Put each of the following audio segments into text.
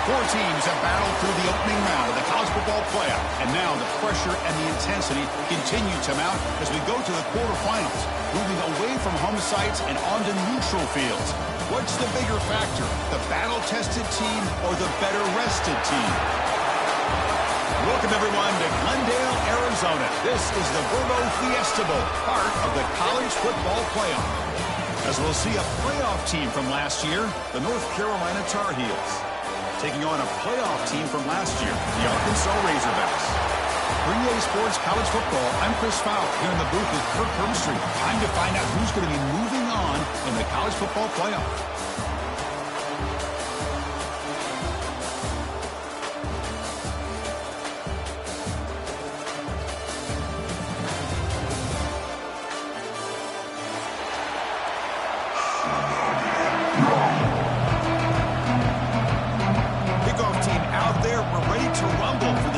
Four teams have battled through the opening round of the college football playoff, and now the pressure and the intensity continue to mount as we go to the quarterfinals, moving away from home sites and onto neutral fields. What's the bigger factor, the battle-tested team or the better-rested team? Welcome, everyone, to Glendale, Arizona. This is the Verbo Fiesta Bowl, part of the college football playoff. As we'll see a playoff team from last year, the North Carolina Tar Heels, taking on a playoff team from last year, the Arkansas Razorbacks. For EA Sports College Football, I'm Chris Fowl here in the booth with Kirk Herbstreit. Time to find out who's going to be moving on in the college football playoff.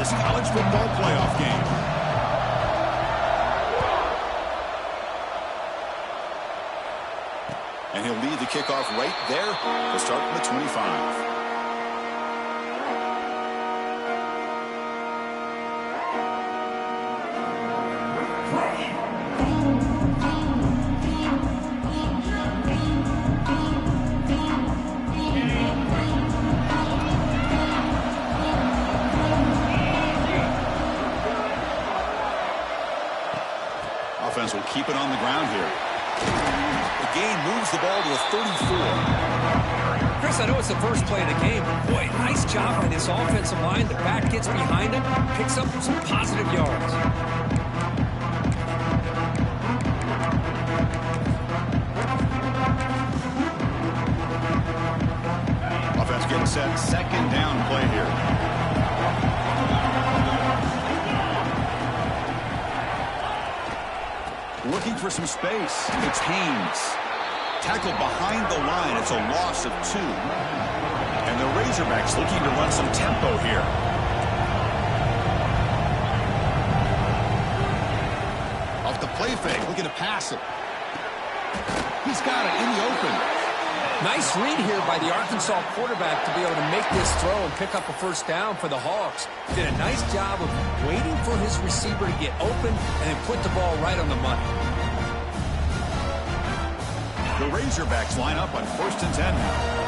College football playoff game. And he'll lead the kickoff right there to start from the 25. Offense will keep it on the ground here. The gain moves the ball to the 34. Chris, I know it's the first play of the game. Boy, nice job by this offensive line. The back gets behind him, picks up some positive yards. Offense getting set. Second down play here. Looking for some space. It's Haynes. Tackled behind the line. It's a loss of 2. And the Razorbacks looking to run some tempo here. Off the play fake. Looking to pass it. He's got it in the open. Nice read here by the Arkansas quarterback to be able to make this throw and pick up a first down for the Hogs. Did a nice job of waiting for his receiver to get open and then put the ball right on the money. The Razorbacks line up on 1st and 10 now.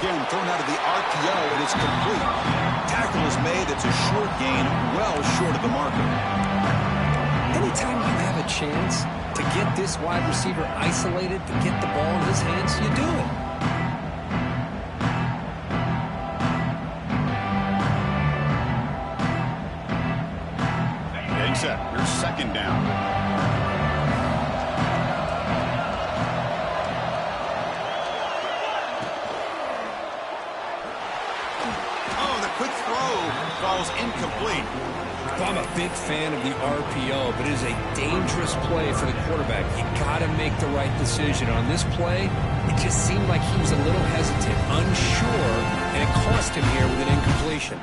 Again, thrown out of the RGO, and it's complete. Tackle is made. It's a short gain, well short of the marker. Anytime you have a chance to get this wide receiver isolated, to get the ball in his hands, you do it. Getting set. Here's second down. Falls incomplete. I'm a big fan of the RPO, but it is a dangerous play for the quarterback. You got to make the right decision. On this play, it just seemed like he was a little hesitant, unsure, and it cost him here with an incompletion.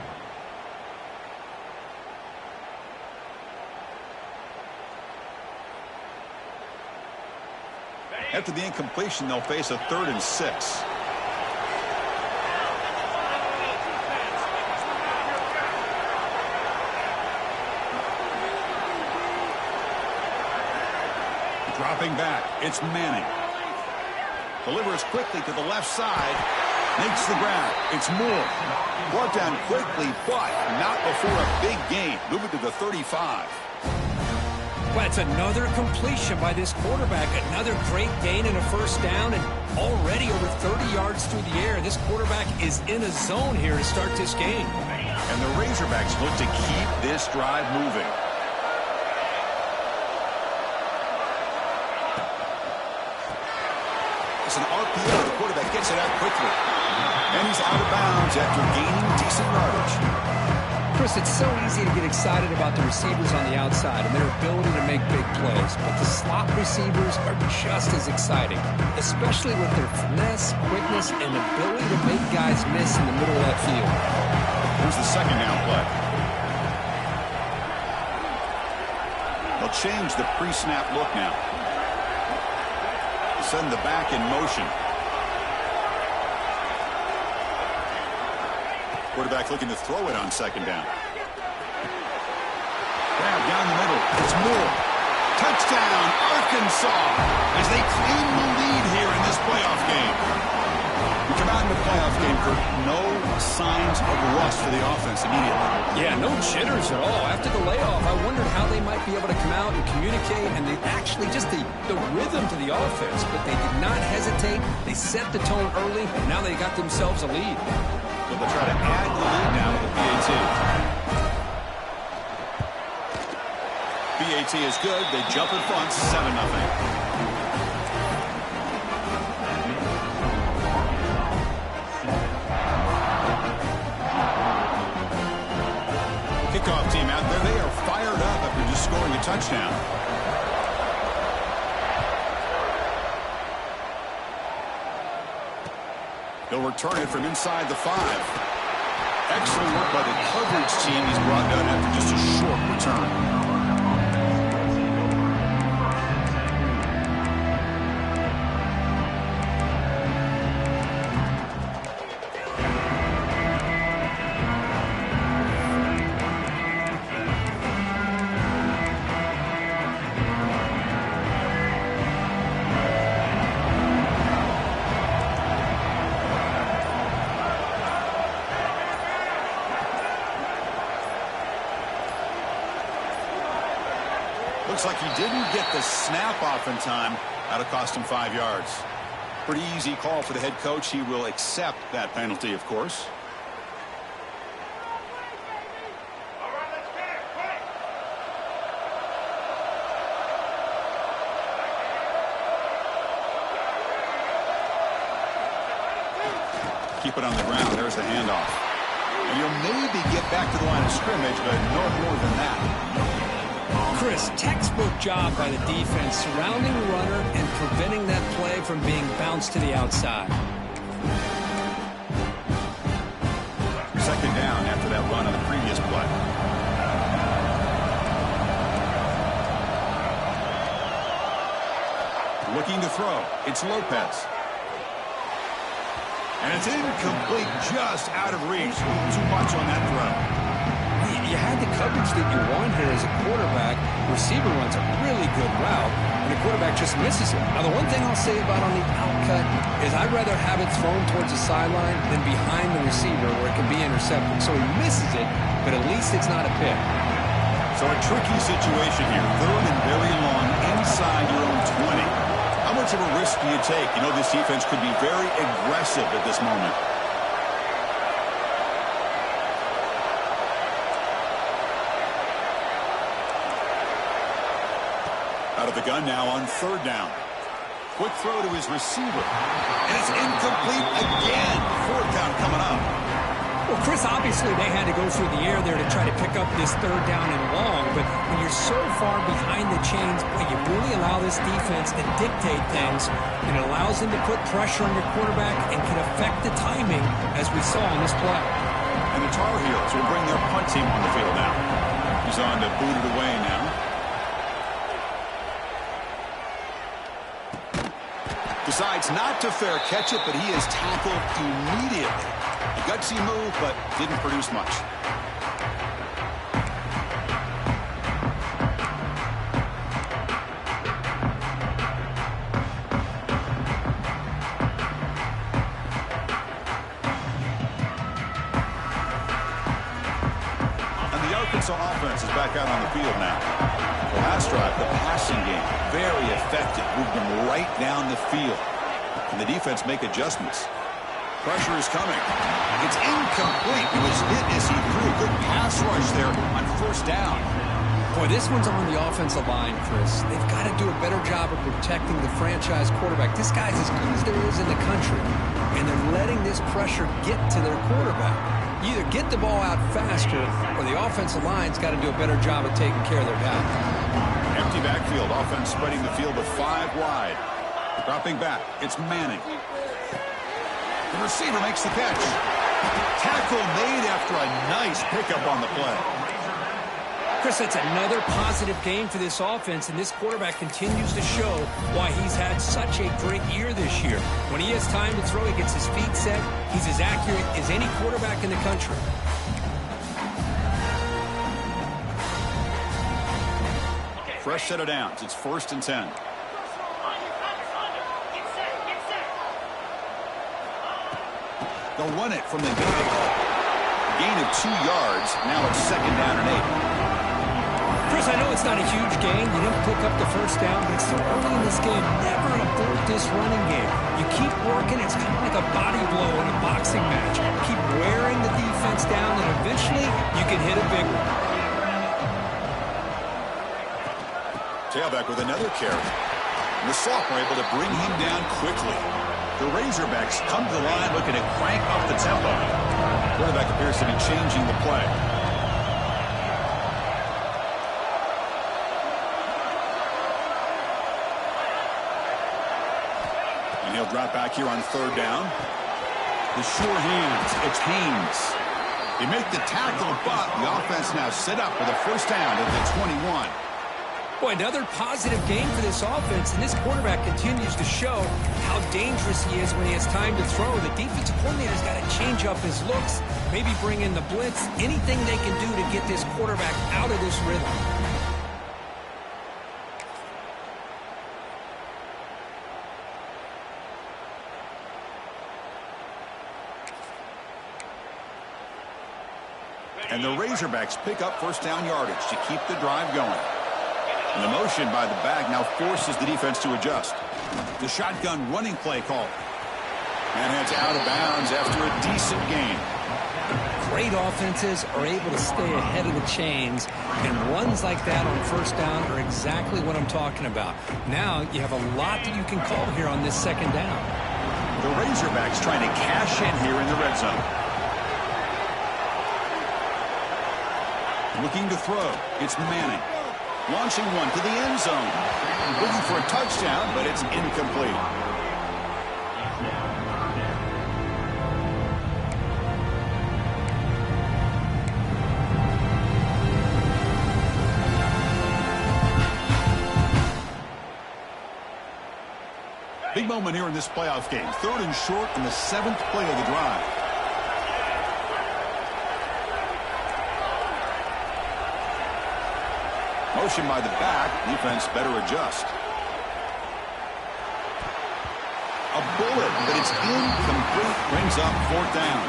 After the incompletion, they'll face a 3rd and 6. Dropping back, it's Manning. Delivers quickly to the left side. Makes the grab. It's Moore. Brought down quickly, but not before a big gain. Moving to the 35. That's another completion by this quarterback. Another great gain and a first down, and already over 30 yards through the air. This quarterback is in a zone here to start this game. And the Razorbacks look to keep this drive moving. It's an RPO. The quarterback gets it out quickly. And he's out of bounds after gaining decent yardage. Chris, it's so easy to get excited about the receivers on the outside and their ability to make big plays, but the slot receivers are just as exciting, especially with their finesse, quickness, and ability to make guys miss in the middle of that field. Here's the second down play. They'll change the pre-snap look now. Send the back in motion. Quarterback looking to throw it on second down. Grab down the middle. It's Moore. Touchdown, Arkansas, as they claim the lead here in this playoff game. We come out in the playoff game, Kurt, no signs of rust for the offense immediately. Yeah, no jitters at all. After the layoff, I wondered how they might be able to come out and communicate, and they actually just the rhythm to the offense. But they did not hesitate. They set the tone early, and now they got themselves a lead. So they'll try to add the lead now with the PAT. PAT is good. They jump in front, 7-0. Kickoff team out there. They are fired up after just scoring a touchdown. He'll return it from inside the 5. Excellent work by the coverage team. He's brought down after just a short return. Looks like he didn't get the snap off in time. That'll cost him 5 yards. Pretty easy call for the head coach. He will accept that penalty, of course. Keep it on the ground. There's the handoff. And you'll maybe get back to the line of scrimmage, but no more than that. Chris, textbook job by the defense surrounding the runner and preventing that play from being bounced to the outside. Second down after that run on the previous play. Looking to throw. It's Lopez. And it's incomplete, just out of reach. Too much on that throw. You had the coverage that you want here as a quarterback. Receiver runs a really good route, and the quarterback just misses it. Now, the one thing I'll say about on the outcut is I'd rather have it thrown towards the sideline than behind the receiver where it can be intercepted. So he misses it, but at least it's not a pick. So a tricky situation here. Third and very long inside your own 20. How much of a risk do you take? You know, this defense could be very aggressive at this moment. Out of the gun now on third down. Quick throw to his receiver. And it's incomplete again. Fourth down coming up. Well, Chris, obviously they had to go through the air there to try to pick up this third down and long. But when you're so far behind the chains, boy, you really allow this defense to dictate things. And it allows them to put pressure on your quarterback and can affect the timing, as we saw on this play. And the Tar Heels will bring their punt team on the field now. He's on to boot it away now. Decides not to fair catch it, but he is tackled immediately. A gutsy move, but didn't produce much. And the Arkansas offense is back out on the field now. Last drive, the passing game, very effective. Moved them right down the field. And the defense make adjustments. Pressure is coming. It's incomplete. It was hit as he threw. Good pass rush there on first down. Boy, this one's on the offensive line, Chris. They've got to do a better job of protecting the franchise quarterback. This guy's as good as there is in the country. And they're letting this pressure get to their quarterback. You either get the ball out faster or the offensive line's got to do a better job of taking care of their guy. Empty backfield. Offense spreading the field with 5 wide. Dropping back. It's Manning. The receiver makes the catch. Tackle made after a nice pickup on the play. Chris, that's another positive game for this offense, and this quarterback continues to show why he's had such a great year this year. When he has time to throw, he gets his feet set. He's as accurate as any quarterback in the country. Fresh set of downs. It's 1st and 10. They'll run it from the gun. Gain of 2 yards. Now it's 2nd down and 8. Chris, I know it's not a huge gain. You didn't pick up the 1st down, but it's so early in this game. Never abort this running game. You keep working. It's kind of like a body blow in a boxing match. Keep wearing the defense down, and eventually you can hit a big one. Tailback with another carry. And the sophomore able to bring him down quickly. The Razorbacks come to the line looking to crank up the tempo. Quarterback appears to be changing the play. And he'll drop back here on 3rd down. The sure hands. It's Haynes. They make the tackle, but the offense now set up with a 1st down at the 21. Boy, another positive game for this offense, and this quarterback continues to show how dangerous he is when he has time to throw. The defensive coordinator's got to change up his looks, maybe bring in the blitz, anything they can do to get this quarterback out of this rhythm. And the Razorbacks pick up 1st down yardage to keep the drive going. And the motion by the back now forces the defense to adjust. The shotgun running play call. And heads out of bounds after a decent gain. Great offenses are able to stay ahead of the chains, and runs like that on 1st down are exactly what I'm talking about. Now you have a lot that you can call here on this 2nd down. The Razorbacks trying to cash in here in the red zone. Looking to throw. It's Manning. Launching one to the end zone. Looking for a touchdown, but it's incomplete. Big moment here in this playoff game. 3rd and short in the 7th play of the drive. Motion by the back. Defense better adjust. A bullet, but it's incomplete. Brings up 4th down.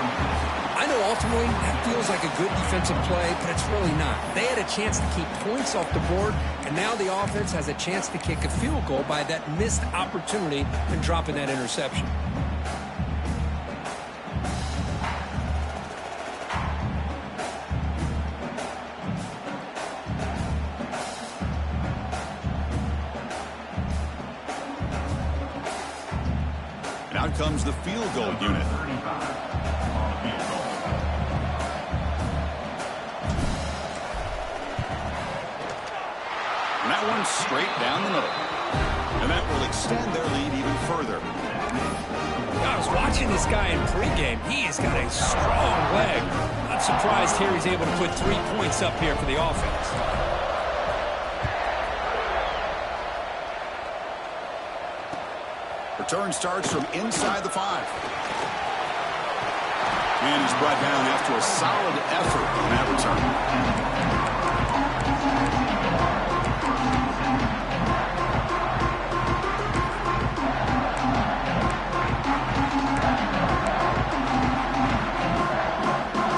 I know ultimately that feels like a good defensive play, but it's really not. They had a chance to keep points off the board, and now the offense has a chance to kick a field goal by that missed opportunity and dropping that interception. Out comes the field goal unit. And that one's straight down the middle. And that will extend their lead even further. I was watching this guy in pregame. He has got a strong leg. Not surprised here he's able to put 3 points up here for the offense. Return starts from inside the 5. And he's brought down after a solid effort on that return.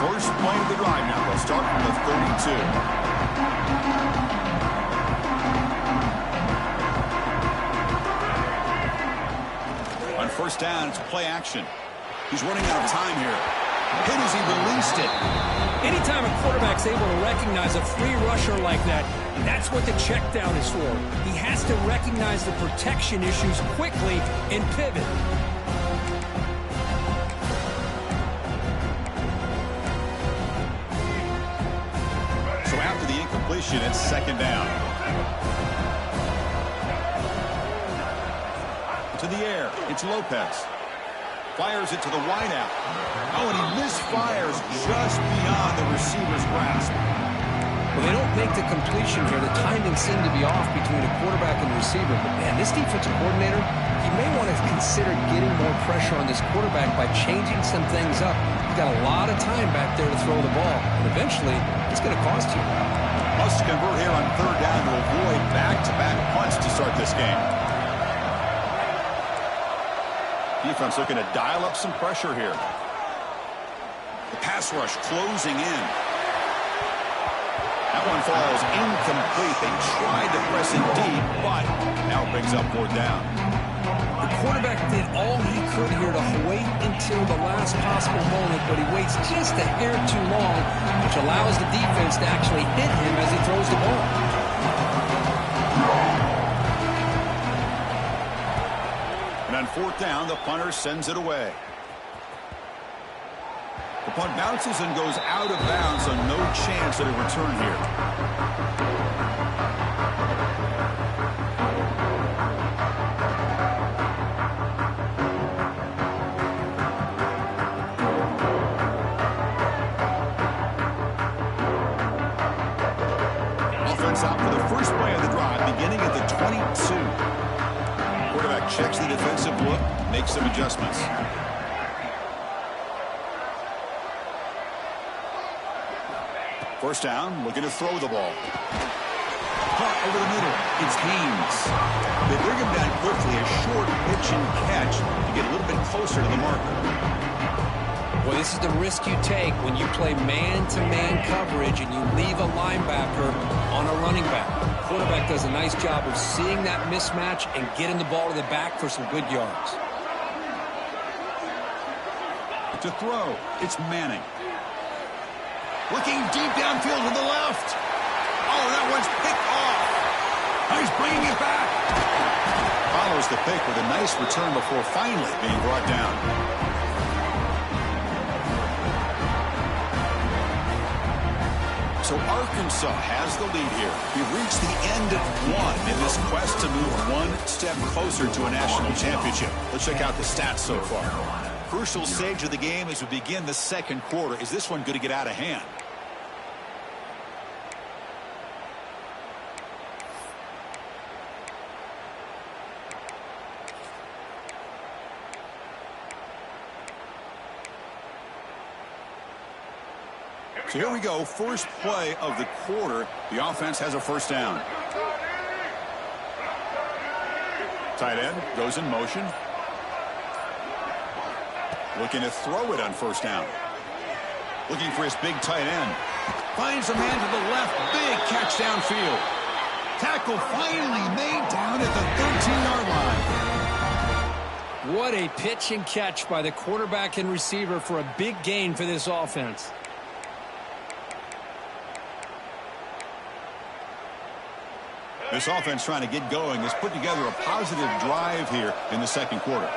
First play of the drive now. They'll start from the 32. On 1st down, it's play action. He's running out of time here. Hit as he released it. Anytime a quarterback's able to recognize a free rusher like that, that's what the check down is for. He has to recognize the protection issues quickly and pivot. So after the incompletion, it's 2nd down. To the air, it's Lopez. Fires it to the wideout. Oh, and he misfires just beyond the receiver's grasp. Well, they don't make the completion here. The timing seemed to be off between a quarterback and the receiver. But, man, this defensive coordinator, he may want to consider getting more pressure on this quarterback by changing some things up. He's got a lot of time back there to throw the ball. And eventually, it's going to cost you. Must convert here on third down to avoid back-to-back punts to start this game. Defense looking to dial up some pressure here. The pass rush closing in. That one falls incomplete. They tried to press it deep, but now brings up fourth down. The quarterback did all he could here to wait until the last possible moment, but he waits just a hair too long, which allows the defense to actually hit him as he throws the ball. And on fourth down, the punter sends it away. The punt bounces and goes out of bounds, so no chance at a return here. Offense out for the first play of the drive, beginning at the 22. Quarterback checks the defensive look, makes some adjustments. First down, looking to throw the ball. Caught over the middle. It's Haynes. They bring him down quickly, a short pitch and catch to get a little bit closer to the marker. Well, this is the risk you take when you play man-to-man coverage and you leave a linebacker on a running back. The quarterback does a nice job of seeing that mismatch and getting the ball to the back for some good yards. To throw, it's Manning. Looking deep downfield to the left. Oh, that one's picked off. Now he's bringing it back. Follows the pick with a nice return before finally being brought down. So Arkansas has the lead here. We've reached the end of one in this quest to move one step closer to a national championship. Let's check out the stats so far. Crucial stage of the game as we begin the second quarter. Is this one going to get out of hand? So here we go, first play of the quarter. The offense has a first down. Tight end goes in motion. Looking to throw it on first down. Looking for his big tight end. Finds a man to the left. Big catch downfield. Tackle finally made down at the 13-yard line. What a pitch and catch by the quarterback and receiver for a big gain for this offense. This offense trying to get going has put together a positive drive here in the second quarter.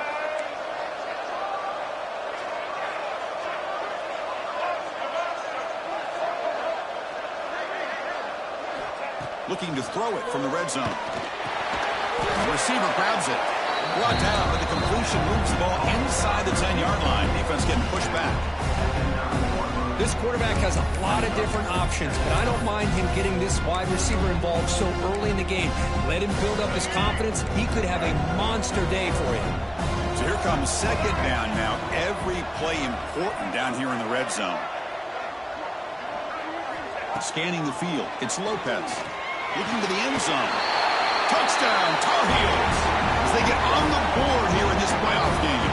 Looking to throw it from the red zone. The receiver grabs it. Brought down, but the completion moves the ball inside the 10-yard line. Defense getting pushed back. This quarterback has a lot of different options, but I don't mind him getting this wide receiver involved so early in the game. Let him build up his confidence. He could have a monster day for you. So here comes second down now. Every play important down here in the red zone. Scanning the field. It's Lopez. Looking to the end zone. Touchdown, Tar Heels, as they get on the board here in this playoff game.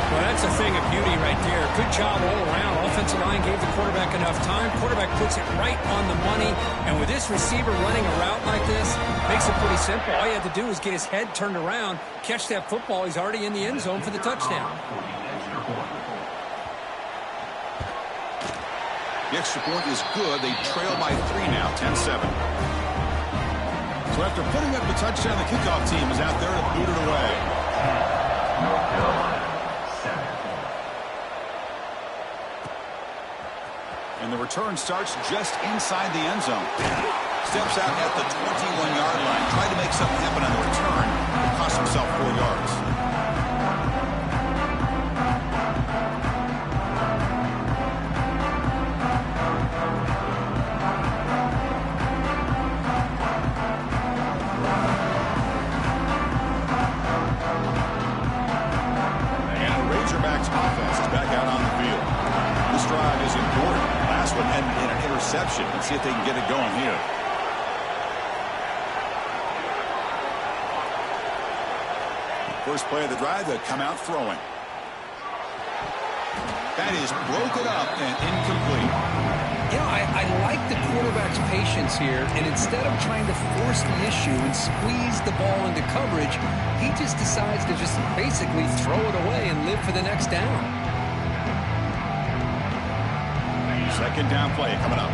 Well, that's a thing of beauty right there. Good job all around. Offensive line gave the quarterback enough time. Quarterback puts it right on the money. And with this receiver running a route like this, makes it pretty simple. All you have to do is get his head turned around, catch that football. He's already in the end zone for the touchdown. The extra point is good. They trail by 3 now, 10-7. So after putting up the touchdown, the kickoff team is out there to boot it away. And the return starts just inside the end zone. Steps out at the 21-yard line. Tried to make something happen on the return, but cost himself 4 yards. Razorbacks offense is back out on the field. This drive is important. Last one ended in an interception. Let's see if they can get it going here. First play of the drive, they come out throwing. That is broken up and incomplete. You know, I like the quarterback's patience here, and instead of trying to force the issue and squeeze the ball into coverage, he just decides to just basically throw it away and live for the next down. Second down play coming up.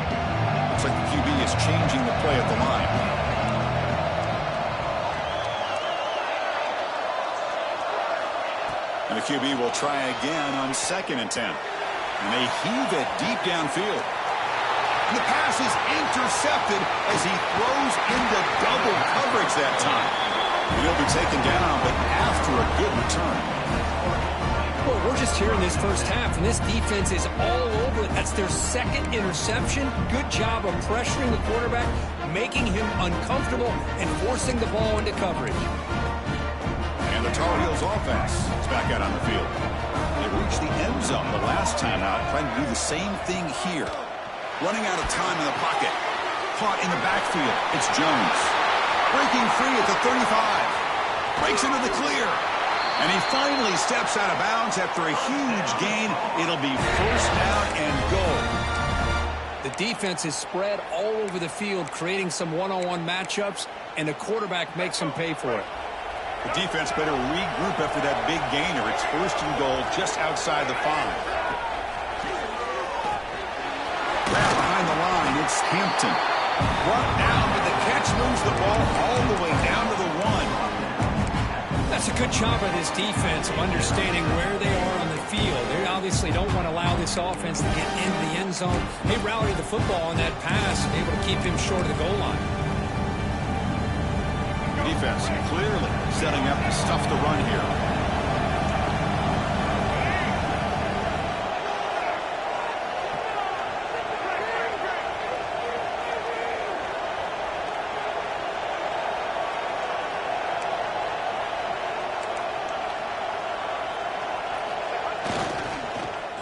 Looks like the QB is changing the play at the line. And the QB will try again on 2nd and 10. And they heave it deep downfield. The pass is intercepted as he throws into double coverage that time. He'll be taken down, but after a good return. Well, we're just here in this first half, and this defense is all over it. That's their 2nd interception. Good job of pressuring the quarterback, making him uncomfortable, and forcing the ball into coverage. And the Tar Heels offense is back out on the field. They reached the end zone the last time out, trying to do the same thing here. Running out of time in the pocket. Caught in the backfield. It's Jones. Breaking free at the 35. Breaks into the clear. And he finally steps out of bounds after a huge gain. It'll be first down and goal. The defense is spread all over the field, creating some one-on-one matchups, and the quarterback makes them pay for it. The defense better regroup after that big gainer. It's first and goal just outside the 5. Behind the line, it's Hampton. Brought down, but the catch moves the ball all the way down to the 1. That's a good job of this defense of understanding where they are on the field. They obviously don't want to allow this offense to get into the end zone. They rallied the football on that pass and able to keep him short of the goal line. Defense clearly setting up to stuff the run here.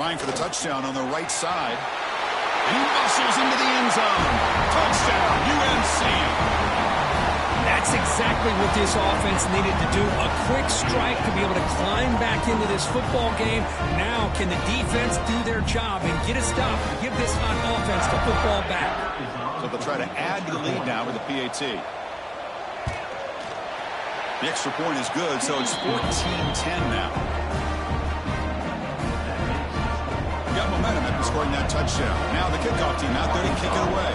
Trying for the touchdown on the right side. And he muscles into the end zone. Touchdown, UNC. That's exactly what this offense needed to do. A quick strike to be able to climb back into this football game. Now can the defense do their job and get a stop and give this hot offense the football back? So they'll try to add to the lead now with the PAT. The extra point is good, so it's 14-10 now. Got momentum after scoring that touchdown. Now the kickoff team out there to kick it away.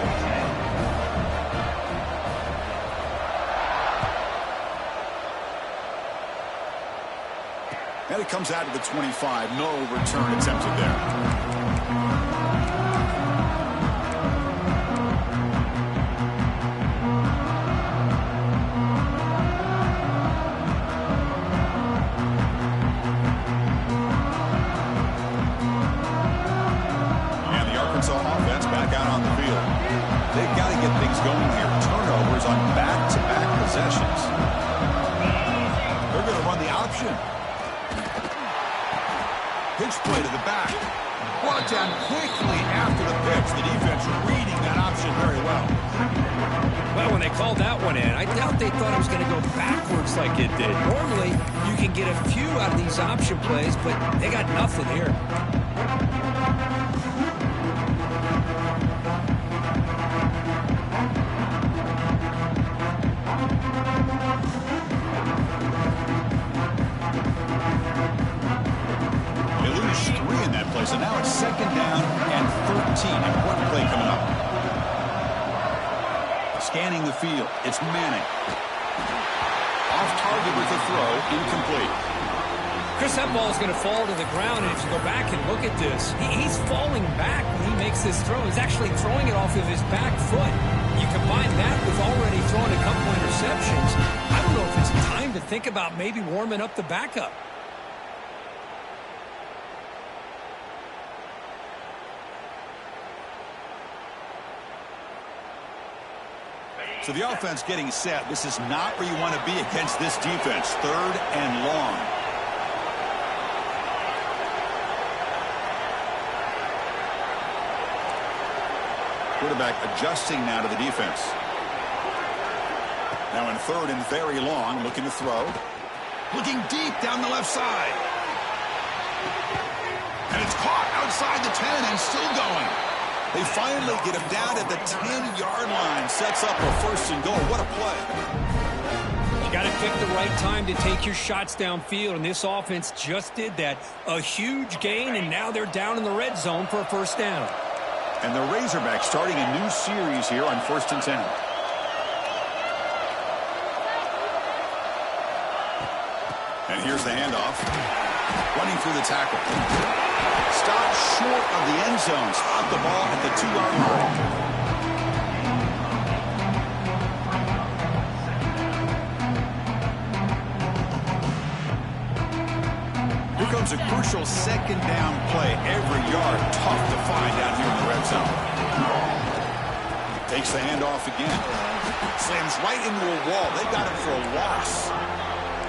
And it comes out to the 25. No return attempted there. They've got to get things going here. Turnovers on back-to-back possessions. They're going to run the option. Pitch play to the back. Brought down quickly after the pitch. The defense reading that option very well. Well, when they called that one in, I doubt they thought it was going to go backwards like it did. Normally, you can get a few out of these option plays, but they got nothing here. So now it's 2nd down and 13. Important play coming up. Scanning the field. It's Manning. Off target with the throw. Incomplete. Chris, that ball is going to fall to the ground, and if you go back and look at this, he's falling back when he makes this throw. He's actually throwing it off of his back foot. You combine that with already throwing a couple interceptions. I don't know if it's time to think about maybe warming up the backup. So the offense getting set. This is not where you want to be against this defense. 3rd and long. Quarterback adjusting now to the defense. Now in third and very long, looking to throw. Looking deep down the left side. And it's caught outside the 10 and still going. They finally get him down at the 10-yard line. Sets up a first and goal. What a play. You got to pick the right time to take your shots downfield, and this offense just did that. A huge gain, and now they're down in the red zone for a first down. And the Razorbacks starting a new series here on 1st and 10. And here's the handoff. Running through the tackle. Stopped short of the end zone. Spot the ball at the 2-yard line. Here comes a crucial second down play. Every yard tough to find down here in the red zone. Takes the handoff again. Slams right into a wall. They got him for a loss.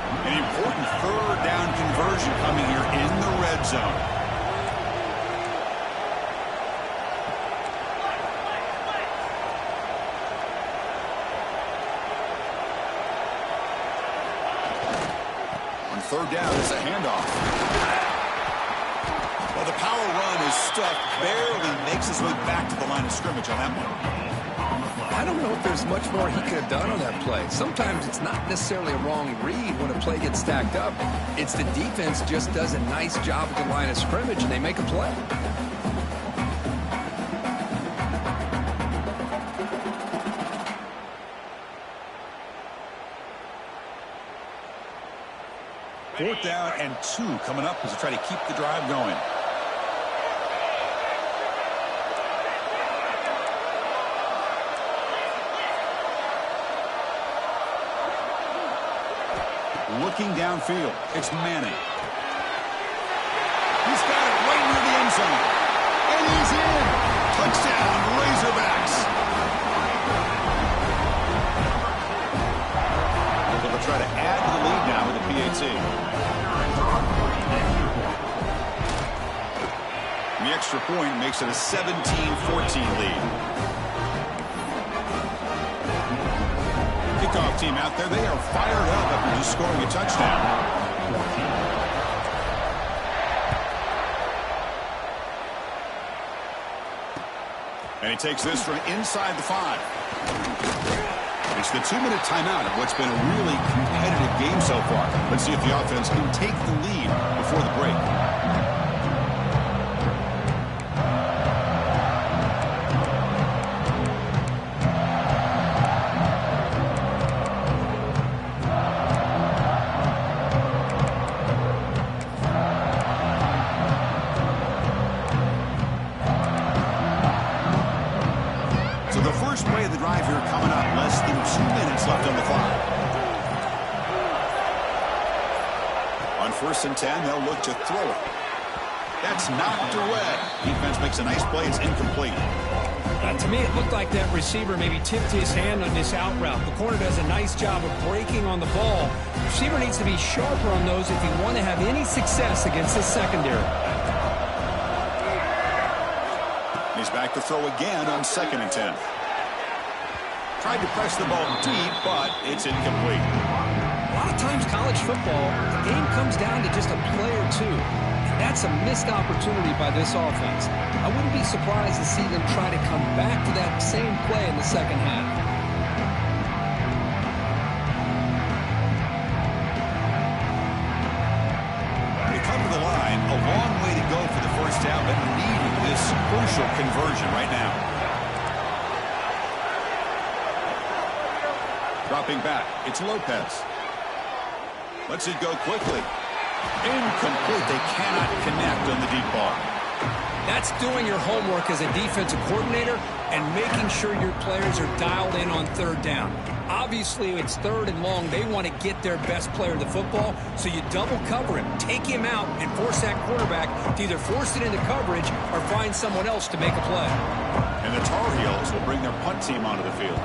An important third down conversion coming here in the red zone. On third down, it's a handoff. Well, the power run is stuffed. Barely makes his way back to the line of scrimmage on that one. I don't know if there's much more he could have done on that play. Sometimes it's not necessarily a wrong read when a play gets stacked up. It's the defense just does a nice job at the line of scrimmage, and they make a play. Fourth down and 2 coming up as they try to keep the drive going. Looking downfield, it's Manning. He's got it right near the end zone. And he's in. Touchdown, Razorbacks. They'll try to add to the lead now with the PAT. The extra point makes it a 17-14 lead. Kickoff team out there, they are fired up after just scoring a touchdown. And he takes this from inside the 5. It's the 2-minute timeout of what's been a really competitive game so far. Let's see if the offense can take the lead before the break. First and 10, they'll look to throw it. That's knocked away. Defense makes a nice play. It's incomplete. To me, it looked like that receiver maybe tipped his hand on this out route. The corner does a nice job of breaking on the ball. The receiver needs to be sharper on those if you want to have any success against this secondary. He's back to throw again on 2nd and 10. Tried to press the ball deep, but it's incomplete. A lot of times college football, the game comes down to just a play or two. And that's a missed opportunity by this offense. I wouldn't be surprised to see them try to come back to that same play in the second half. They come to the line, a long way to go for the first down, but needing this crucial conversion right now. Dropping back, it's Lopez. Lets it go quickly. Incomplete. They cannot connect on the deep ball. That's doing your homework as a defensive coordinator and making sure your players are dialed in on third down. Obviously, it's third and long. They want to get their best player to the football, so you double cover him, take him out, and force that quarterback to either force it into coverage or find someone else to make a play. And the Tar Heels will bring their punt team onto the field.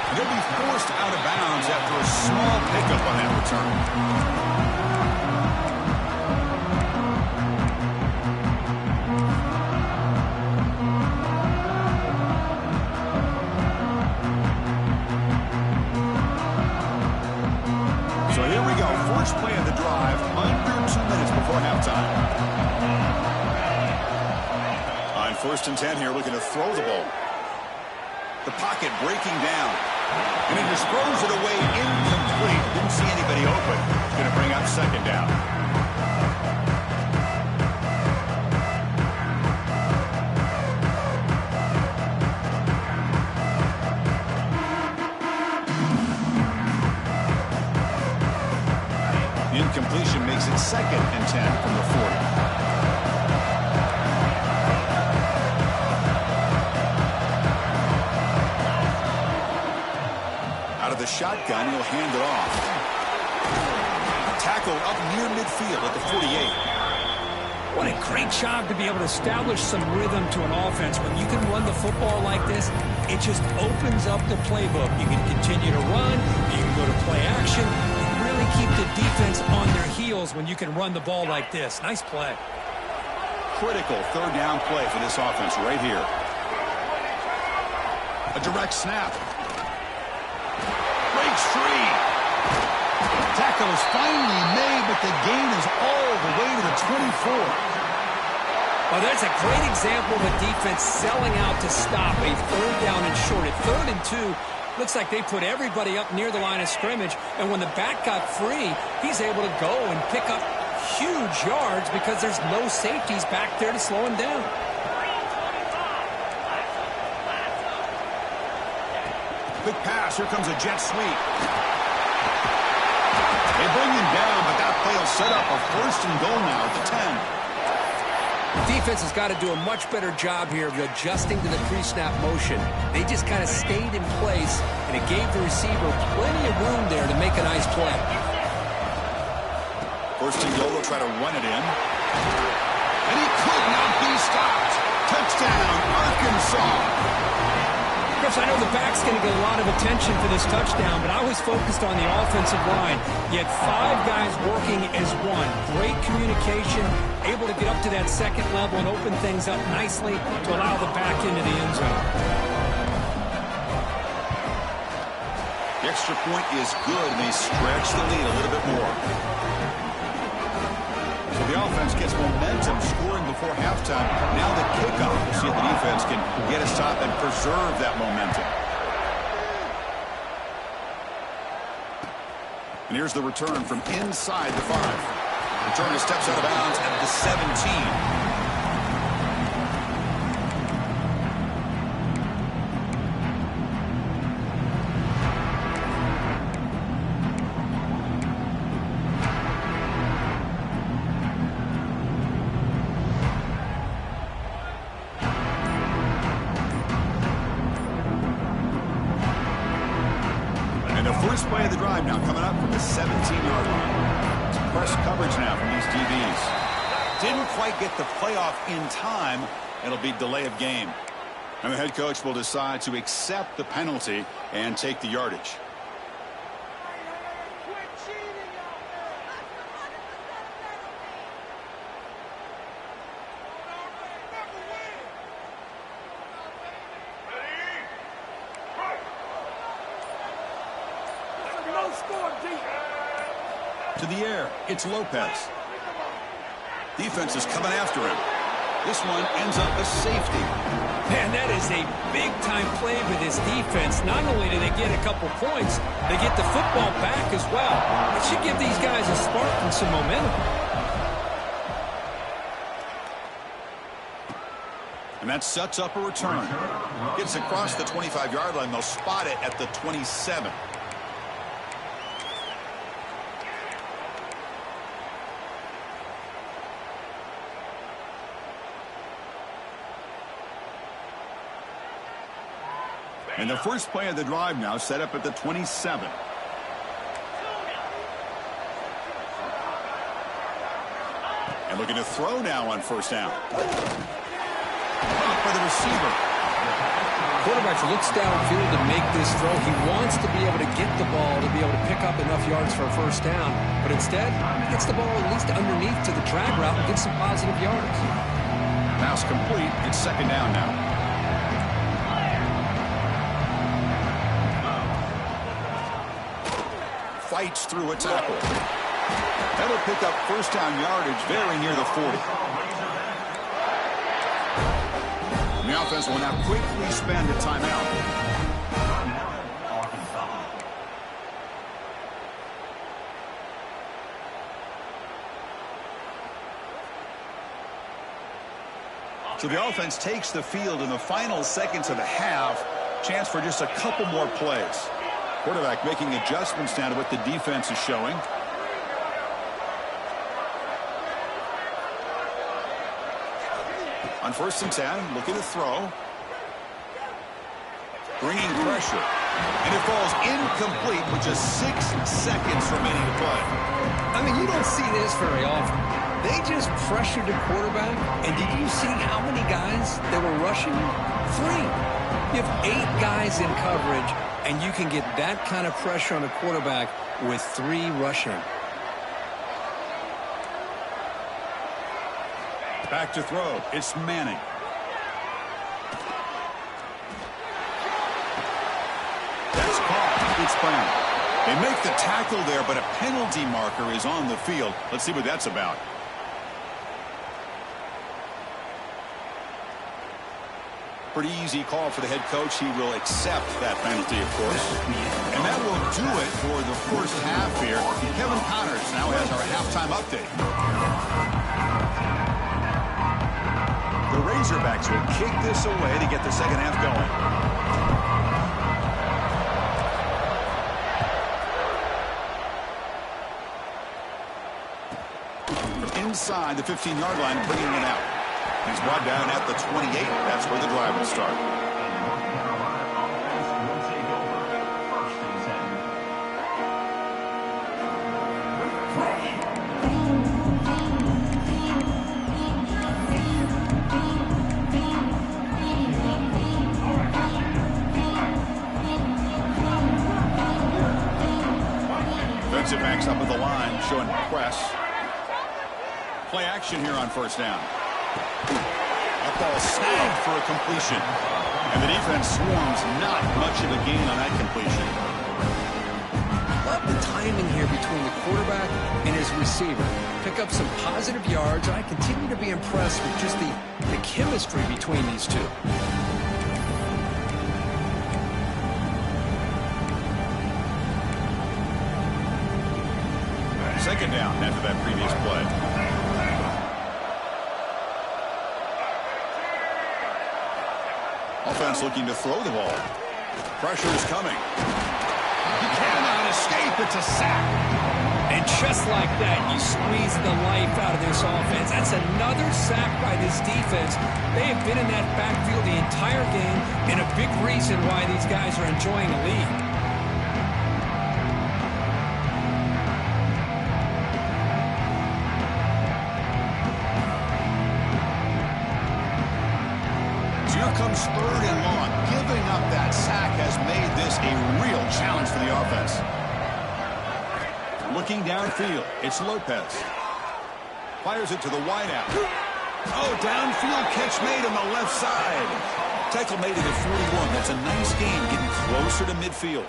They'll be forced out of bounds after a small pickup on that return. now, first play of the drive, under 2 minutes before halftime. On 1st and 10 here, looking to throw the ball. The pocket breaking down. And he just throws it away incomplete. Didn't see anybody open. Going to bring up 2nd down. Incompletion makes it 2nd and 10 from the 40. Out of the shotgun, he'll hand it off. Tackled up near midfield at the 48. What a great job to be able to establish some rhythm to an offense. When you can run the football like this, it just opens up the playbook. You can continue to run. You can go to play action. You really keep the defense on their heels when you can run the ball like this. Nice play. Critical 3rd down play for this offense right here. A direct snap. Breaks free. Tackle is finally made, but the gain is all the way to the 24. Well, that's a great example of a defense selling out to stop a 3rd down and short. At 3rd and 2, looks like they put everybody up near the line of scrimmage, and when the back got free, he's able to go and pick up huge yards because there's no safeties back there to slow him down. Quick pass. Here comes a jet sweep. They bring him down, but that play will set up a 1st and goal now at the 10. Defense has got to do a much better job here of adjusting to the pre-snap motion. They just kind of stayed in place, and it gave the receiver plenty of room there to make a nice play. 1st and goal, they'll try to run it in. And he could not be stopped. Touchdown, Arkansas. Chris, I know the back's going to get a lot of attention for this touchdown, but I was focused on the offensive line. You had 5 guys working as one. Great communication, able to get up to that 2nd level and open things up nicely to allow the back into the end zone. The extra point is good, and they stretch the lead a little bit more. So the offense gets momentum, scoring before halftime. Now the kickoff. We'll see if the defense can get a stop and preserve that momentum. And here's the return from inside the 5. Return to steps out of bounds at the 17. First play of the drive now coming up from the 17-yard line. It's press coverage now from these DBs. Didn't quite get the playoff in time. It'll be delay of game. And the head coach will decide to accept the penalty and take the yardage. To the air, it's Lopez. Defense is coming after him. This one ends up a safety. Man, that is a big-time play for this defense. Not only do they get a couple points, they get the football back as well. It should give these guys a spark and some momentum. And that sets up a return. Gets across the 25-yard line. They'll spot it at the 27. And the first play of the drive now set up at the 27. And looking to throw now on 1st down. Caught by the receiver. Quarterback looks downfield to make this throw. He wants to be able to get the ball to be able to pick up enough yards for a 1st down. But instead, he gets the ball at least underneath to the drag route and gets some positive yards. Pass complete. It's 2nd down now. Fights through a tackle. That'll pick up first down yardage very near the 40. The offense will now quickly spend a timeout. So the offense takes the field in the final seconds of the half. Chance for just a couple more plays. Quarterback making adjustments now to what the defense is showing. On 1st and 10, looking to throw. Bringing pressure. And it falls incomplete with just 6 seconds remaining to play. I mean, you don't see this very often. They just pressured the quarterback, and did you see how many guys they were rushing? 3. You have 8 guys in coverage, and you can get that kind of pressure on a quarterback with 3 rushing. Back to throw. It's Manning. That's caught. It's Brown. They make the tackle there, but a penalty marker is on the field. Let's see what that's about. Pretty easy call for the head coach. He will accept that penalty, of course. And that will do it for the first half here. Kevin Connors now has our halftime update. The Razorbacks will kick this away to get the second half going. From inside the 15-yard line, bringing it out. He's brought down at the 28. That's where the drive will start. Defensive backs up at the line, showing press. Play action here on first down. That ball snagged for a completion. And the defense swarms not much of a gain on that completion. Love the timing here between the quarterback and his receiver. Pick up some positive yards, and I continue to be impressed with just the chemistry between these two. Second down after that previous play. Offense looking to throw the ball. Pressure is coming. He cannot escape. It's a sack. And just like that, you squeeze the life out of this offense. That's another sack by this defense. They have been in that backfield the entire game, and a big reason why these guys are enjoying a lead. Comes 3rd and long. Giving up that sack has made this a real challenge for the offense. Looking downfield, it's Lopez. Fires it to the wideout. Oh, downfield catch made on the left side. Tackle made it at 41. That's a nice gain, getting closer to midfield.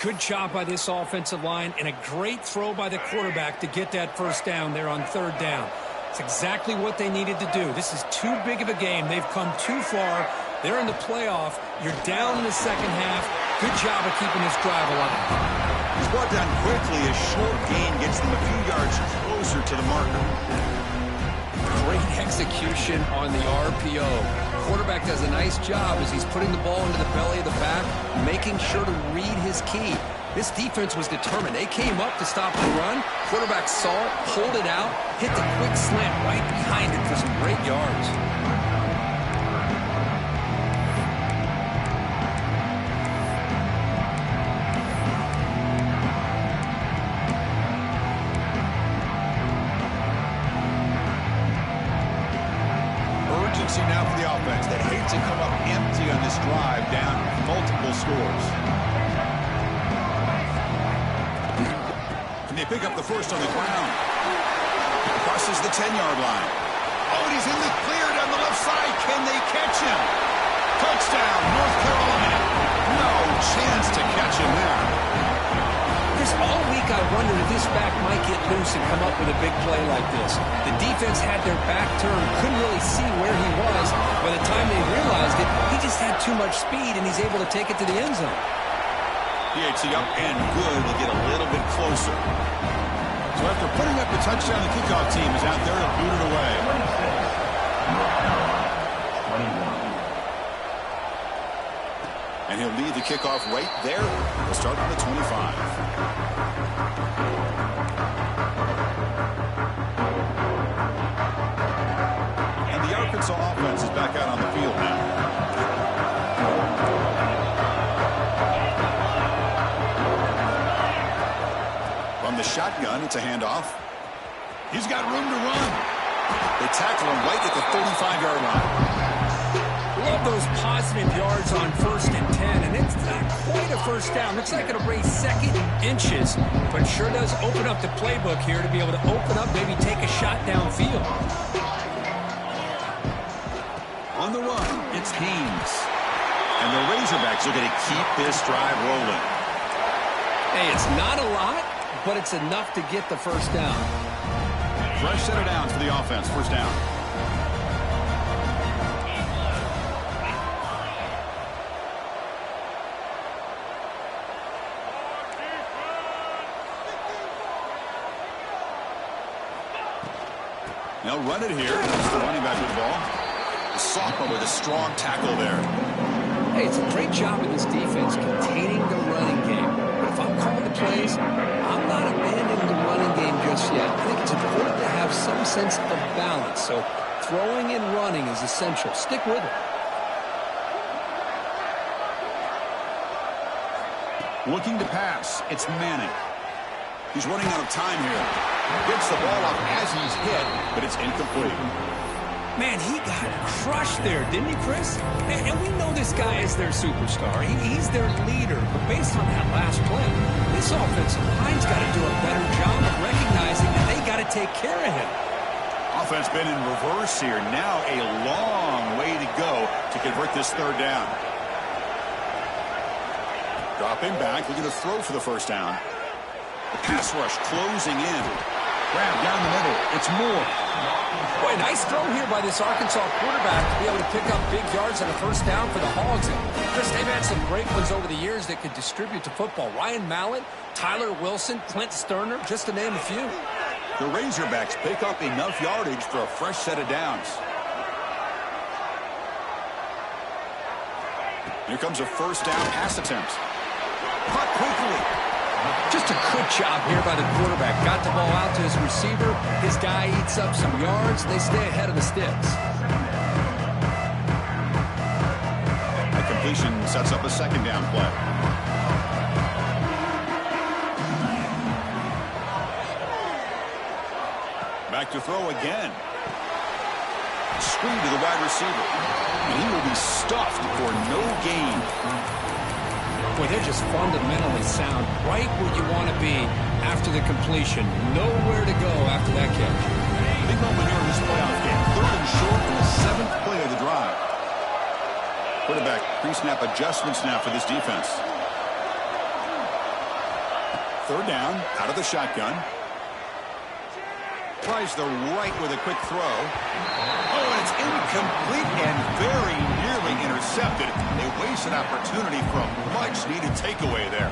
Good job by this offensive line, and a great throw by the quarterback to get that first down there on 3rd down. It's exactly what they needed to do. This is too big of a game. They've come too far. They're in the playoff. You're down in the second half. Good job of keeping this drive alive. He's brought down quickly. A short gain gets them a few yards closer to the marker. Great execution on the RPO. Quarterback does a nice job as he's putting the ball into the belly of the back, making sure to read his key. This defense was determined. They came up to stop the run. Quarterback saw it, pulled it out, hit the quick slant right behind it for some great yards. Urgency now for the offense that hates to come up empty on this drive, down multiple scores. They pick up the first on the ground. Crosses the 10-yard line. Oh, and he's in the clear down the left side. Can they catch him? Touchdown, North Carolina. No chance to catch him there. Because all week think I wondered if this back might get loose and come up with a big play like this. The defense had their back turned, couldn't really see where he was. By the time they realized it, he just had too much speed, and he's able to take it to the end zone. PAT up and good. We'll get a little bit closer. So after putting up the touchdown, the kickoff team is out there to boot it away. 21. And he'll lead the kickoff right there. We'll start on the 25. And the Arkansas offense is back out on the field now. From the shotgun, it's a handoff. He's got room to run. They tackle him right at the 35-yard line. Love those positive yards on 1st and 10, and it's not quite a first down. Looks like it'll raise 2nd and inches, but sure does open up the playbook here to be able to open up, maybe take a shot downfield. On the run, it's Haynes. And the Razorbacks are going to keep this drive rolling. Hey, it's not a lot, but it's enough to get the first down. Fresh set of downs for the offense. First down. They'll run it here. It's the running back with the ball. The sophomore with a strong tackle there. Hey, it's a great job of this defense containing the running game. But if I'm calling the plays, I'm not abandoning the running game just yet. I think it's important to have some sense of balance. So throwing and running is essential. Stick with it. Looking to pass. It's Manning. He's running out of time here. Gets the ball off as he's hit, but it's incomplete. Man, he got crushed there, didn't he, Chris? And we know this guy is their superstar. He's their leader. But based on that last play, this offensive line's got to do a better job of recognizing that they got to take care of him. Offense been in reverse here. Now a long way to go to convert this third down. Dropping back, looking to throw for the first down. The pass rush closing in. Grab down the middle. It's Moore. Boy, nice throw here by this Arkansas quarterback to be able to pick up big yards on a first down for the Hogs. And Chris, they've had some great ones over the years that could distribute to football. Ryan Mallett, Tyler Wilson, Clint Sterner, just to name a few. The Razorbacks pick up enough yardage for a fresh set of downs. Here comes a first down pass attempt. Caught quickly. Just a good job here by the quarterback. Got the ball out to his receiver. His guy eats up some yards. They stay ahead of the sticks. A completion sets up a second down play. Back to throw again. Screen to the wide receiver. And he will be stuffed for no gain. Boy, they're just fundamentally sound, right where you want to be after the completion. Nowhere to go after that catch. Big moment here in this playoff game. 3rd and short in the 7th play of the drive. Quarterback pre-snap adjustments now for this defense. 3rd down, out of the shotgun. Tries the right with a quick throw. Oh, and it's incomplete and very nearly intercepted. They waste an opportunity for a much-needed takeaway there.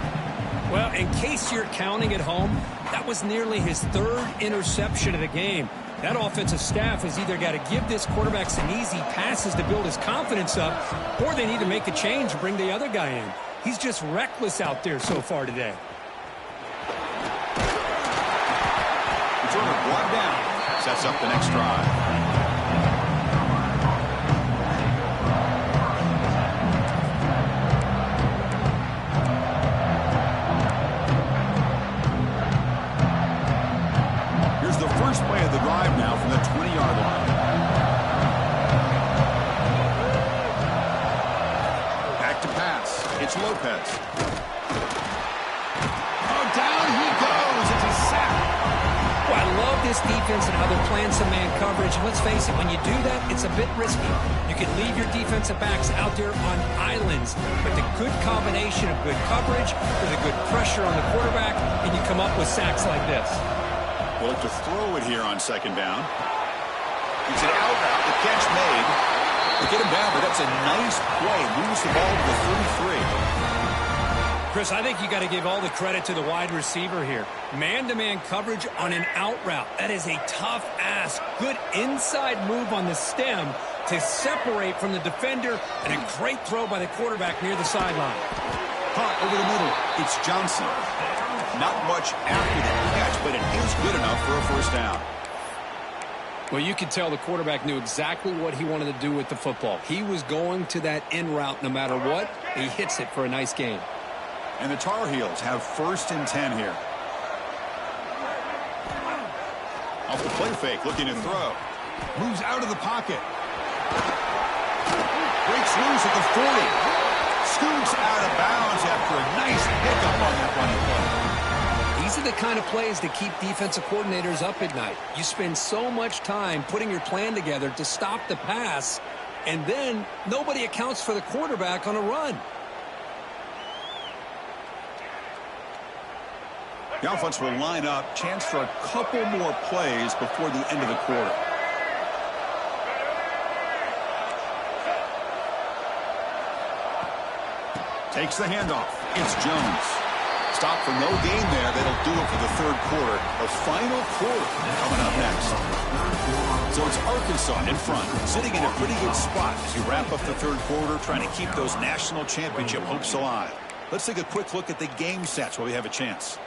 Well, in case you're counting at home, that was nearly his 3rd interception of the game. That offensive staff has either got to give this quarterback some easy passes to build his confidence up, or they need to make a change and bring the other guy in. He's just reckless out there so far today. Returner brought down. Sets up the next drive. First play of the drive now from the 20-yard line. Back to pass. It's Lopez. Oh, down he goes. It's a sack. Well, I love this defense and how they're playing some man coverage. And let's face it, when you do that, it's a bit risky. You can leave your defensive backs out there on islands, but the good combination of good coverage with a good pressure on the quarterback, and you come up with sacks like this. We'll look to throw it here on second down. It's an out route. The catch made. They get him down, but that's a nice play. Moves the ball to the 33. Chris, I think you got to give all the credit to the wide receiver here. Man-to-man coverage on an out route. That is a tough ask. Good inside move on the stem to separate from the defender, and a great throw by the quarterback near the sideline. Caught over the middle. It's Johnson. Not much after the catch, but it is good enough for a first down. Well, you could tell the quarterback knew exactly what he wanted to do with the football. He was going to that in route no matter what. He hits it for a nice gain. And the Tar Heels have 1st and 10 here. Off the play fake, looking to throw. Moves out of the pocket. Breaks loose at the 40. Scoots out of bounds after a nice pickup on that running play. These are the kind of plays that keep defensive coordinators up at night. You spend so much time putting your plan together to stop the pass, and then nobody accounts for the quarterback on a run. The offense will line up. Chance for a couple more plays before the end of the quarter. Takes the handoff. It's Jones. Stop for no gain there. That'll do it for the 3rd quarter. The final quarter coming up next. So it's Arkansas in front, sitting in a pretty good spot as you wrap up the 3rd quarter, trying to keep those national championship hopes alive. Let's take a quick look at the game stats while we have a chance.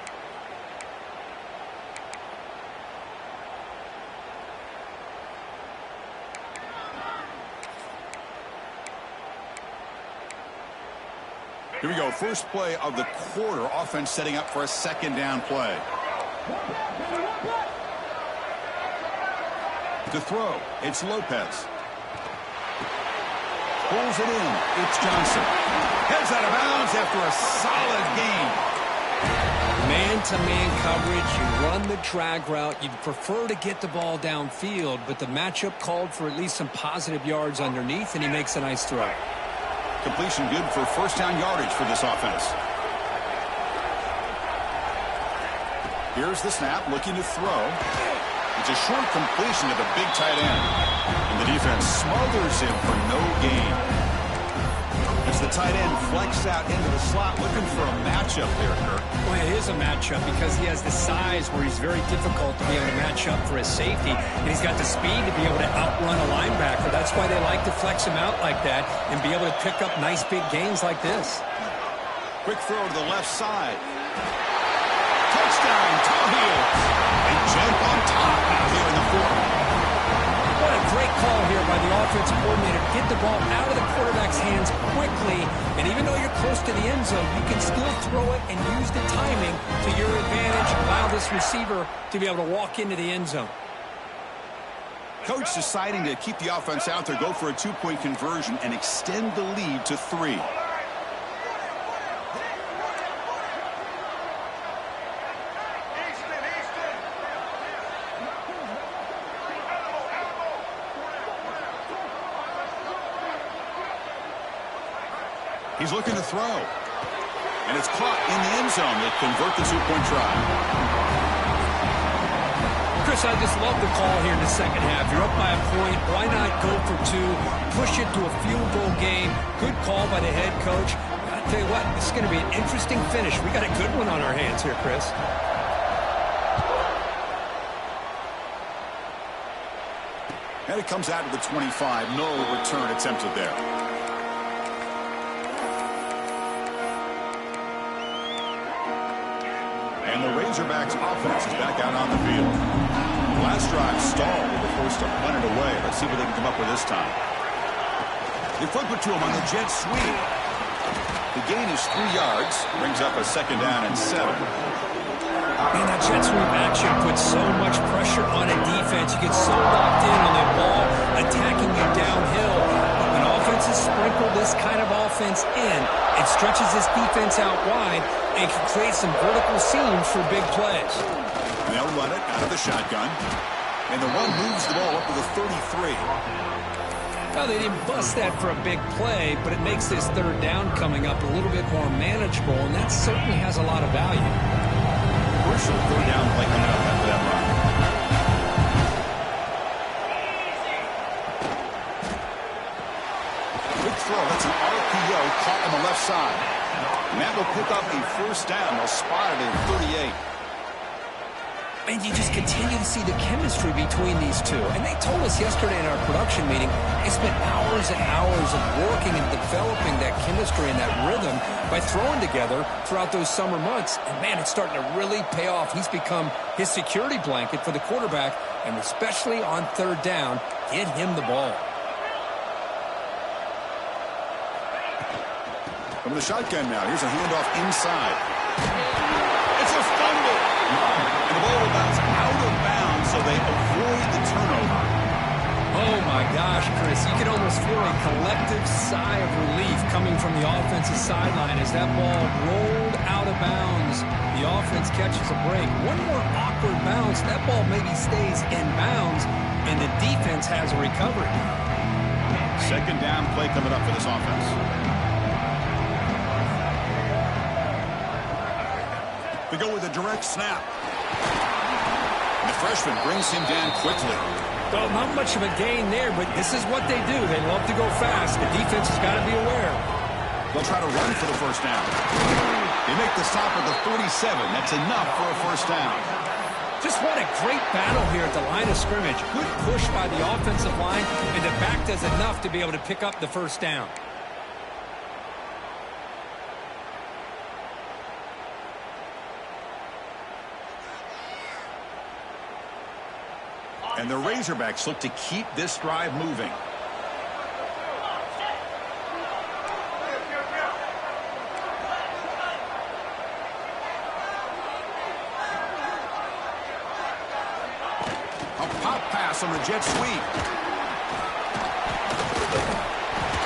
Here we go. First play of the quarter. Offense setting up for a 2nd down play. To throw, it's Lopez. Pulls it in. It's Johnson. Heads out of bounds after a solid gain. Man-to-man coverage, you run the drag route. You'd prefer to get the ball downfield, but the matchup called for at least some positive yards underneath, and he makes a nice throw. Completion good for 1st down yardage for this offense. Here's the snap, looking to throw. It's a short completion to the big tight end. And the defense smothers him for no gain. As the tight end flexes out into the slot, looking for a matchup there, Kirk. Well, it is a matchup because he has the size where he's very difficult to be able to match up for his safety, and he's got the speed to be able to outrun a linebacker. That's why they like to flex him out like that and be able to pick up nice big gains like this. Quick throw to the left side. Touchdown, Tar Heels. They jump on top now here in the 4th. What a great call here by the offensive coordinator. Get the ball out of the quarterback's hands quickly, and even though you're close to the end zone, you can still throw it and use the timing to your advantage. Allow this receiver to be able to walk into the end zone. Coach deciding to keep the offense out there, go for a 2-point conversion, and extend the lead to 3. He's looking to throw. And it's caught in the end zone. They convert the 2-point try. Chris, I just love the call here in the 2nd half. You're up by a point. Why not go for 2? Push it to a field goal game. Good call by the head coach. I'll tell you what, this is going to be an interesting finish. We got a good one on our hands here, Chris. And it comes out to the 25. No return attempted there. And the Razorbacks offense is back out on the field. Last drive stalled. They were forced to punt it away. Let's see what they can come up with this time. They flip it to him on the jet sweep. The gain is 3 yards. Brings up a 2nd down and 7. Man, that jet sweep action puts so much pressure on a defense. You get so locked in on that ball attacking you downhill. But when offenses sprinkle this kind of offense in, it stretches this defense out wide and can create some vertical seams for big plays. And they'll run it out of the shotgun. And the run moves the ball up to the 33. Well, they didn't bust that for a big play, but it makes this 3rd down coming up a little bit more manageable, and that certainly has a lot of value. Crucial they'll pick up a first down. They'll spot it at 38. And you just continue to see the chemistry between these two. And they told us yesterday in our production meeting, they spent hours and hours of working and developing that chemistry and that rhythm by throwing together throughout those summer months. And, man, it's starting to really pay off. He's become his security blanket for the quarterback, and especially on third down, get him the ball. From the shotgun now, here's a handoff inside. It's a fumble. And the ball will bounce out of bounds, so they avoid the turnover. Oh, my gosh, Chris. You can almost feel a collective sigh of relief coming from the offensive sideline as that ball rolled out of bounds. The offense catches a break. One more awkward bounce. That ball maybe stays in bounds, and the defense has a recovery. Second down play coming up for this offense. They go with a direct snap. And the freshman brings him down quickly. Well, not much of a gain there, but this is what they do. They love to go fast. The defense has got to be aware. They'll try to run for the first down. They make the stop at the 47. That's enough for a first down. Just what a great battle here at the line of scrimmage. Good push by the offensive line, and the back does enough to be able to pick up the first down. And the Razorbacks look to keep this drive moving. A pop pass on the jet sweep.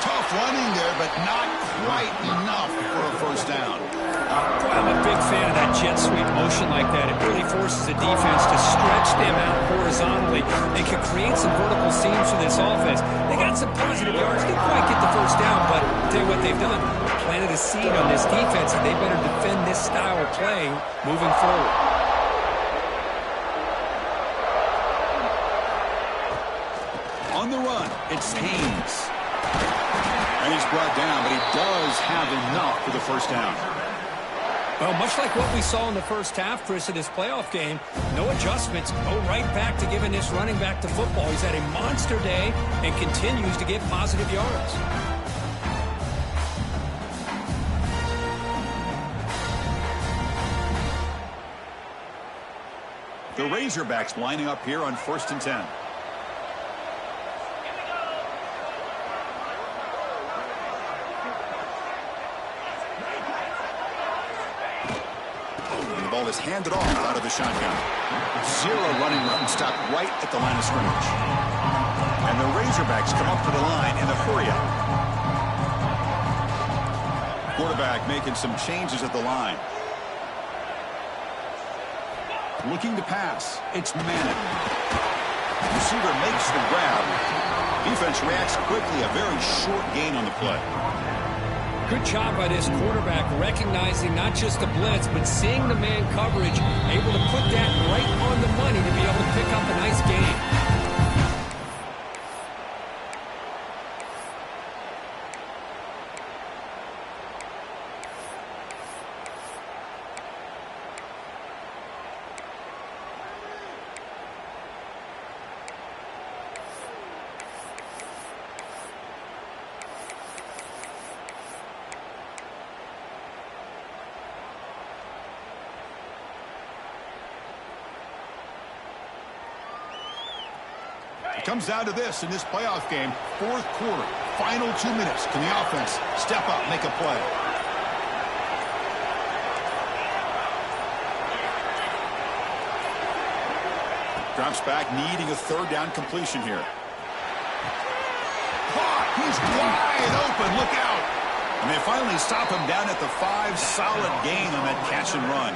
Tough running there, but not quite enough for a first down. Boy, I'm a big fan of that jet sweep motion like that. It really forces the defense to stretch them out horizontally. They can create some vertical seams for this offense. They got some positive yards. Didn't quite get the first down, but I'll tell you what they've done. Planted a seed on this defense, and they better defend this style of play moving forward. On the run, it's Haynes. And he's brought down, but he does have enough for the first down. Well, much like what we saw in the first half, Chris, of this playoff game, no adjustments, go right back to giving this running back to football. He's had a monster day and continues to get positive yards. The Razorbacks lining up here on 1st and 10. Ball is handed off out of the shotgun. Zero running room stopped right at the line of scrimmage. And the Razorbacks come up to the line in a hurry-up. Quarterback making some changes at the line. Looking to pass. It's Manning. Receiver makes the grab. Defense reacts quickly. A very short gain on the play. Good job by this quarterback recognizing not just the blitz, but seeing the man coverage, able to put that right on the money to be able to pick up a nice gain. It comes down to this in this playoff game. 4th quarter, final 2 minutes. Can the offense step up, make a play? Drops back, needing a 3rd down completion here. Caught! He's wide open. Look out! And they finally stop him down at the 5. Solid gain on that catch and run.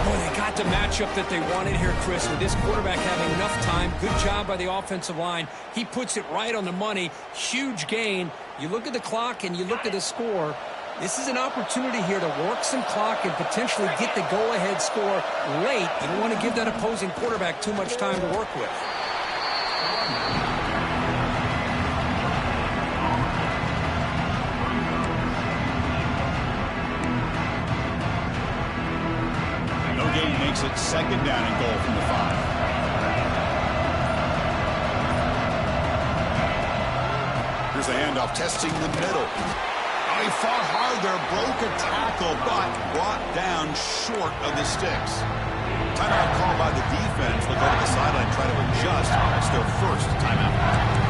Boy, they got the matchup that they wanted here, Chris, with this quarterback having enough time. Good job by the offensive line. He puts it right on the money. Huge gain. You look at the clock and you look at the score. This is an opportunity here to work some clock and potentially get the go-ahead score late. You don't want to give that opposing quarterback too much time to work with. makes it second down and goal from the 5. Here's a handoff, testing the middle. Oh, he fought hard there, broke a tackle, but brought down short of the sticks. Timeout called by the defense. They'll go to the sideline, try to adjust. That's their first timeout.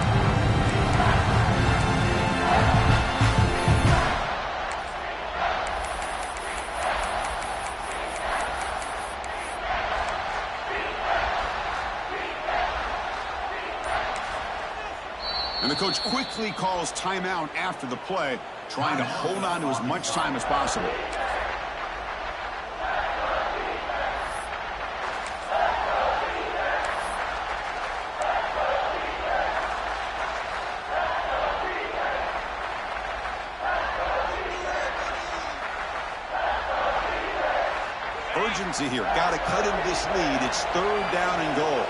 And the coach quickly calls timeout after the play, trying to hold on to as much time as possible. Urgency here. Got to cut into this lead. It's third down and goal.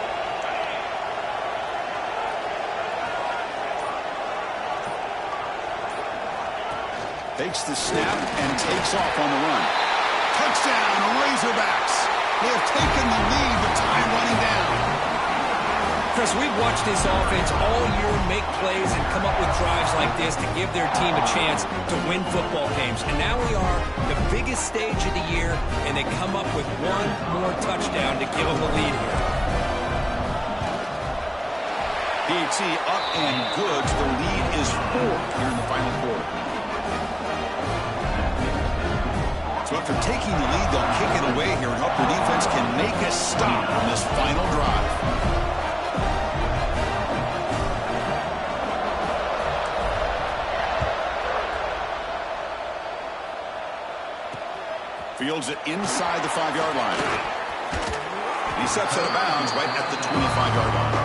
Takes the snap and takes off on the run. Touchdown, Razorbacks. They have taken the lead, but time running down. Chris, we've watched this offense all year make plays and come up with drives like this to give their team a chance to win football games. And now we are the biggest stage of the year, and they come up with one more touchdown to give them the lead here. PAT up and good. The lead is 4 here in the final quarter. So after taking the lead, they'll kick it away here and hope their defense can make a stop on this final drive. Fields it inside the 5-yard line. He steps out of bounds right at the 25-yard line.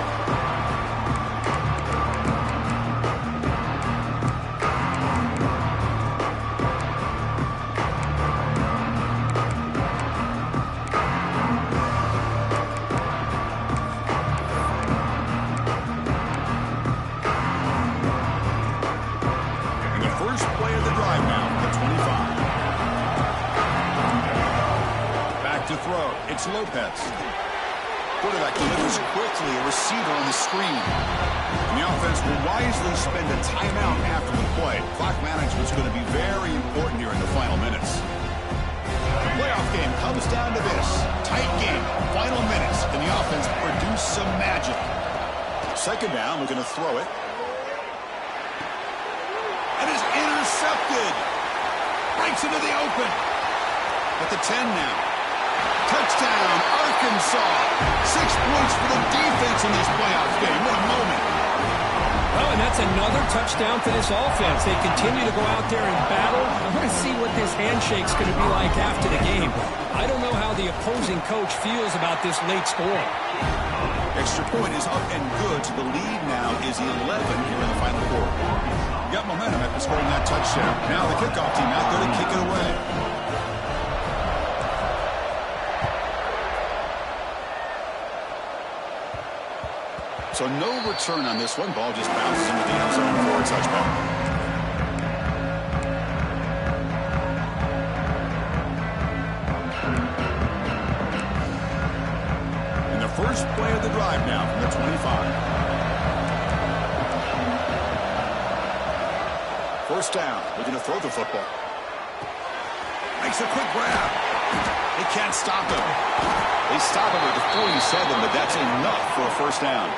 It's Lopez. Quarterback delivers quickly, a receiver on the screen. And the offense will wisely spend a timeout after the play. Clock management is going to be very important here in the final minutes. The playoff game comes down to this. Tight game, final minutes, and the offense produce some magic. Second down, we're going to throw it. And is intercepted. Breaks into the open. At the 10 now. Touchdown, Arkansas. 6 points for the defense in this playoff game. What a moment. Well, and that's another touchdown for this offense. They continue to go out there and battle. I want to see what this handshake's going to be like after the game. I don't know how the opposing coach feels about this late score. Extra point is up and good. So the lead now is 11 here in the final quarter. Got momentum after scoring that touchdown. Now the kickoff team out there to kick it away. So no return on this one. Ball just bounces into the end zone for a touchback. And the first play of the drive now from the 25. First down. We're going to throw the football. Makes a quick grab. They can't stop him. They stop him at the 47, but that's enough for a first down.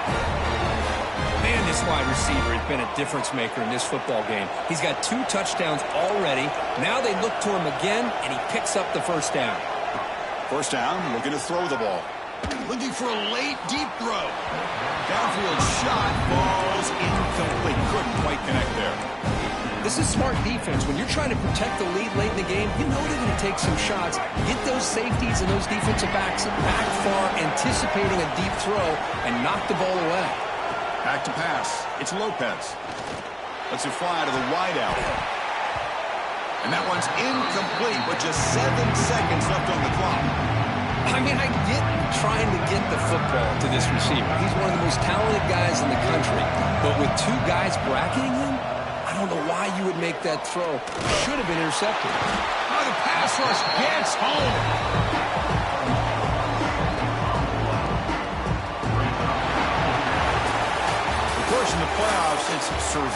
Man, this wide receiver has been a difference maker in this football game. He's got 2 touchdowns already. Now they look to him again, and he picks up the first down. First down, we're going to throw the ball. Looking for a late, deep throw. Downfield shot, falls incomplete. Couldn't quite connect there. This is smart defense. When you're trying to protect the lead late in the game, you know they're going to take some shots. Get those safeties and those defensive backs back far, anticipating a deep throw, and knock the ball away. Back to pass. It's Lopez. Lets it fly to the wideout. And that one's incomplete with just 7 seconds left on the clock. I mean, I get trying to get the football to this receiver. He's one of the most talented guys in the country. But with 2 guys bracketing him, I don't know why you would make that throw. Should have been intercepted. Oh, the pass rush gets home. in the playoffs, it's survival.